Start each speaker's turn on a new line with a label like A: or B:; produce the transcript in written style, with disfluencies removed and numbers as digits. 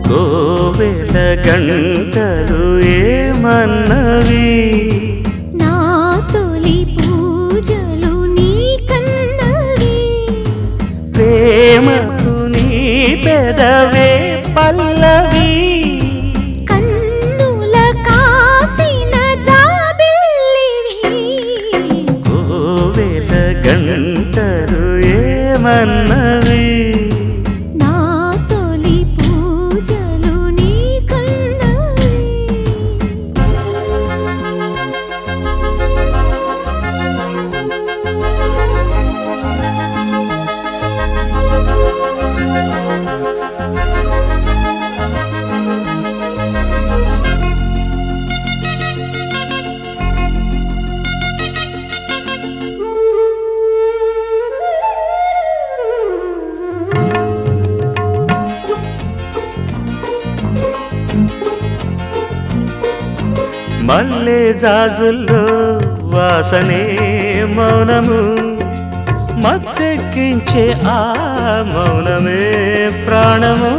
A: కోవెల గంటలు ఏమన్నవి
B: నా తొలి పూజలు నీ కన్నవి
A: ప్రేమకు నీ పెదవే పల్లవి
B: కన్నుల కాసిన జాబిల్లివి
A: కోవెల గంటలు ఏమన్నవి
B: నా తొలి పూజలు నీ కన్నవి
A: మల్లె జాజుల్లో వాసనే మౌనము మత్తెక్కించే ఆ మౌనమే ప్రాణము